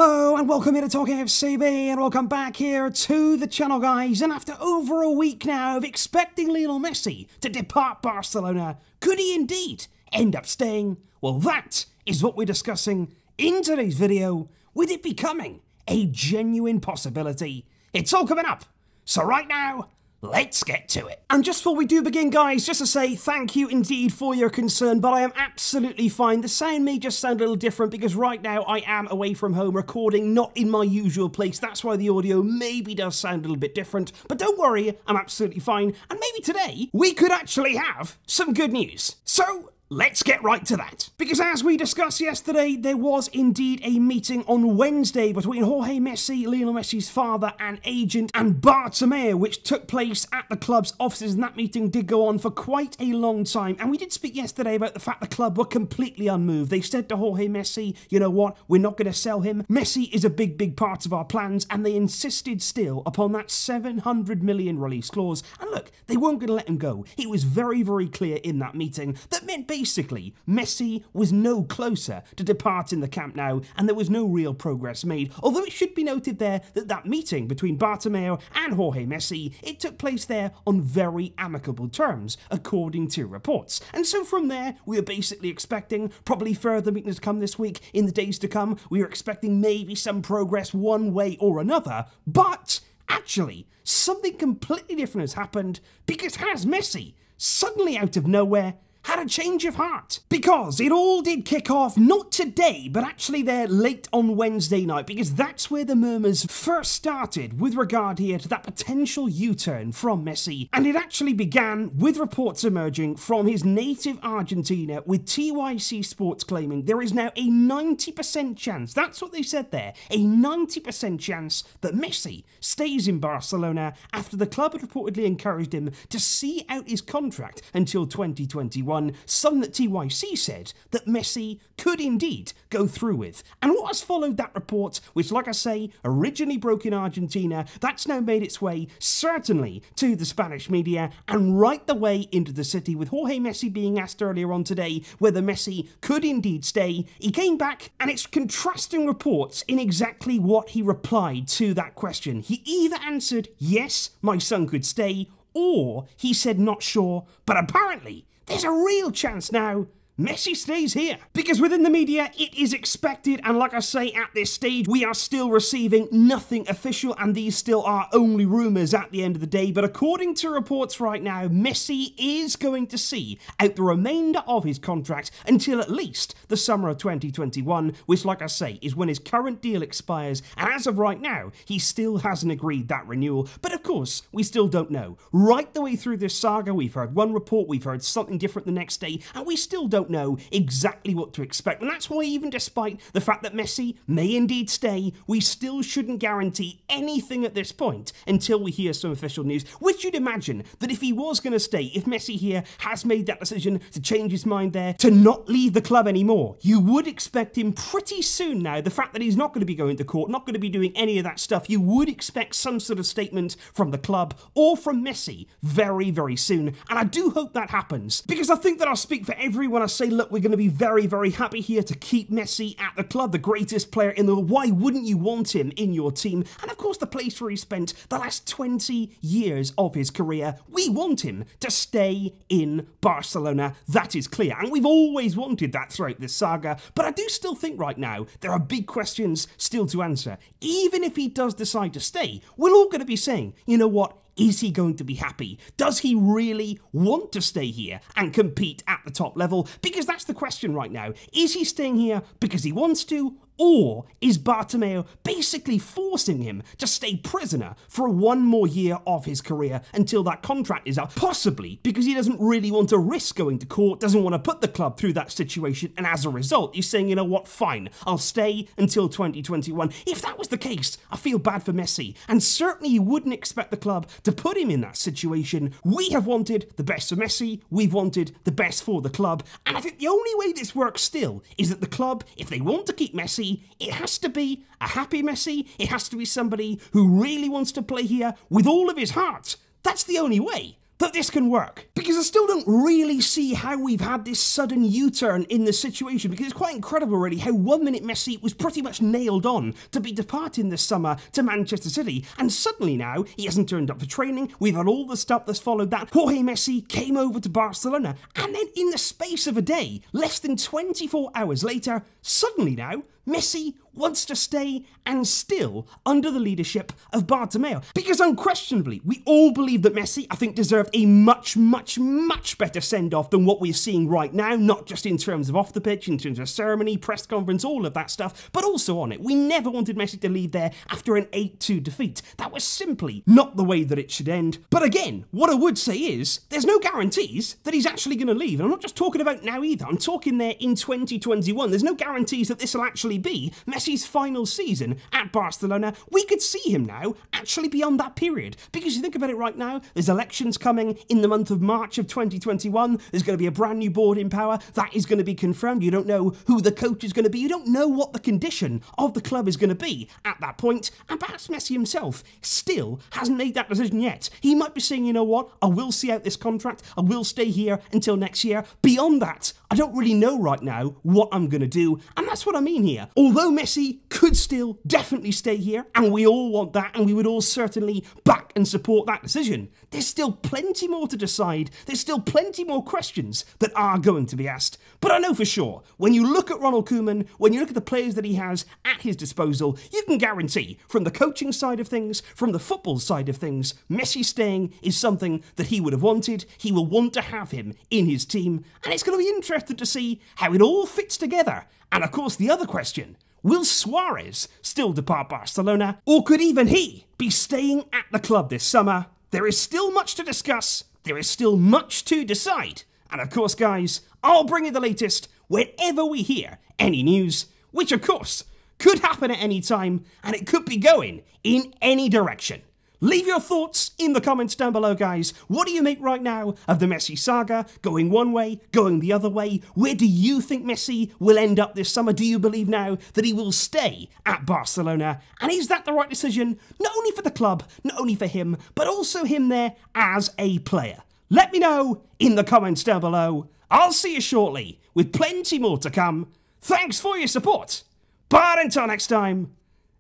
Hello and welcome here to TalkFCB and welcome back here to the channel, guys. And after over a week now of expecting Lionel Messi to depart Barcelona, could he indeed end up staying? Well, that is what we're discussing in today's video, with it becoming a genuine possibility. It's all coming up. So right now, let's get to it. And just before we do begin, guys, just to say thank you indeed for your concern, but I am absolutely fine. The sound may just sound a little different because right now I am away from home recording, not in my usual place. That's why the audio maybe does sound a little bit different, but don't worry, I'm absolutely fine. And maybe today we could actually have some good news. So let's get right to that. Because as we discussed yesterday, there was indeed a meeting on Wednesday between Jorge Messi, Lionel Messi's father and agent, and Barca, which took place at the club's offices, and that meeting did go on for quite a long time. And we did speak yesterday about the fact the club were completely unmoved. They said to Jorge Messi, you know what, we're not going to sell him. Messi is a big part of our plans, and they insisted still upon that 700 million release clause. And look, they weren't going to let him go. It was very clear in that meeting that meant basically, Messi was no closer to departing the Camp Nou, and there was no real progress made. Although it should be noted there that that meeting between Bartomeu and Jorge Messi, it took place there on very amicable terms, according to reports. And so from there, we were basically expecting probably further meetings to come this week. In the days to come, we were expecting maybe some progress one way or another, but actually, something completely different has happened, because has Messi, suddenly out of nowhere, had a change of heart. Because it all did kick off, not today, but actually there late on Wednesday night, because that's where the murmurs first started with regard here to that potential U-turn from Messi. And it actually began with reports emerging from his native Argentina, with TYC Sports claiming there is now a 90% chance, that's what they said there, a 90% chance that Messi stays in Barcelona after the club had reportedly encouraged him to see out his contract until 2021. Something that TYC said that Messi could indeed go through with. And what has followed that report, which, like I say, originally broke in Argentina, that's now made its way certainly to the Spanish media and right the way into the city, with Jorge Messi being asked earlier on today whether Messi could indeed stay. He came back and it's contrasting reports in exactly what he replied to that question. He either answered, yes, my son could stay, or he said not sure, but apparently there's a real chance now Messi stays here. Because within the media, it is expected, and like I say, at this stage, we are still receiving nothing official, and these still are only rumours at the end of the day, but according to reports right now, Messi is going to see out the remainder of his contract until at least the summer of 2021, which, like I say, is when his current deal expires, and as of right now, he still hasn't agreed that renewal. But of course, we still don't know. Right the way through this saga, we've heard one report, we've heard something different the next day, and we still don't know exactly what to expect. And that's why, even despite the fact that Messi may indeed stay, we still shouldn't guarantee anything at this point until we hear some official news, which you'd imagine that if he was going to stay, if Messi here has made that decision to change his mind there, to not leave the club anymore, you would expect him pretty soon now, the fact that he's not going to be going to court, not going to be doing any of that stuff, you would expect some sort of statement from the club or from Messi very soon. And I do hope that happens, because I think that I'll speak for everyone I say, look, we're going to be very happy here to keep Messi at the club, the greatest player in the world. Why wouldn't you want him in your team? And of course, the place where he spent the last 20 years of his career, we want him to stay in Barcelona. That is clear, and we've always wanted that throughout this saga. But I do still think right now there are big questions still to answer. Even if he does decide to stay, we're all going to be saying, you know what? Is he going to be happy? Does he really want to stay here and compete at the top level? Because that's the question right now. Is he staying here because he wants to, or is Bartomeu basically forcing him to stay prisoner for one more year of his career until that contract is up? Possibly because he doesn't really want to risk going to court, doesn't want to put the club through that situation, and as a result, he's saying, you know what, fine, I'll stay until 2021. If that was the case, I feel bad for Messi, and certainly you wouldn't expect the club to put him in that situation. We have wanted the best for Messi, we've wanted the best for the club, and I think the only way this works still is that the club, if they want to keep Messi, it has to be a happy Messi, it has to be somebody who really wants to play here with all of his heart. That's the only way. that this can work. Because I still don't really see how we've had this sudden U-turn in the situation, because it's quite incredible really how 1 minute Messi was pretty much nailed on to be departing this summer to Manchester City, and suddenly now he hasn't turned up for training. We've had all the stuff that's followed that. Jorge Messi came over to Barcelona, and then in the space of a day, less than 24 hours later, suddenly now, Messi wants to stay and still under the leadership of Bartomeu. Because unquestionably, we all believe that Messi, I think, deserved a much, much, much better send-off than what we're seeing right now, not just in terms of off the pitch, in terms of ceremony, press conference, all of that stuff, but also on it. We never wanted Messi to leave there after an 8-2 defeat. That was simply not the way that it should end. But again, what I would say is, there's no guarantees that he's actually going to leave. And I'm not just talking about now either, I'm talking there in 2021. There's no guarantees that this will actually be Messi's final season at Barcelona. We could see him now actually beyond that period, because you think about it right now, there's elections coming in the month of March of 2021, there's going to be a brand new board in power, that is going to be confirmed, you don't know who the coach is going to be, you don't know what the condition of the club is going to be at that point, and perhaps Messi himself still hasn't made that decision yet. He might be saying, you know what, I will see out this contract, I will stay here until next year. Beyond that, I don't really know right now what I'm going to do, and that's what I mean here. Although Messi could still definitely stay here, and we all want that, and we would all certainly back and support that decision, there's still plenty more to decide, there's still plenty more questions that are going to be asked. But I know for sure, when you look at Ronald Koeman, when you look at the players that he has at his disposal, you can guarantee, from the coaching side of things, from the football side of things, Messi staying is something that he would have wanted. He will want to have him in his team, and it's going to be interesting to see how it all fits together. And of course, the other question, will Suarez still depart Barcelona, or could even he be staying at the club this summer? There is still much to discuss, there is still much to decide, and of course guys, I'll bring you the latest whenever we hear any news, which of course could happen at any time, and it could be going in any direction. Leave your thoughts in the comments down below, guys. What do you make right now of the Messi saga? Going one way, going the other way? Where do you think Messi will end up this summer? Do you believe now that he will stay at Barcelona? And is that the right decision? Not only for the club, not only for him, but also him there as a player. Let me know in the comments down below. I'll see you shortly with plenty more to come. Thanks for your support. But until next time,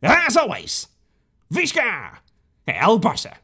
as always, Visca! El Barça.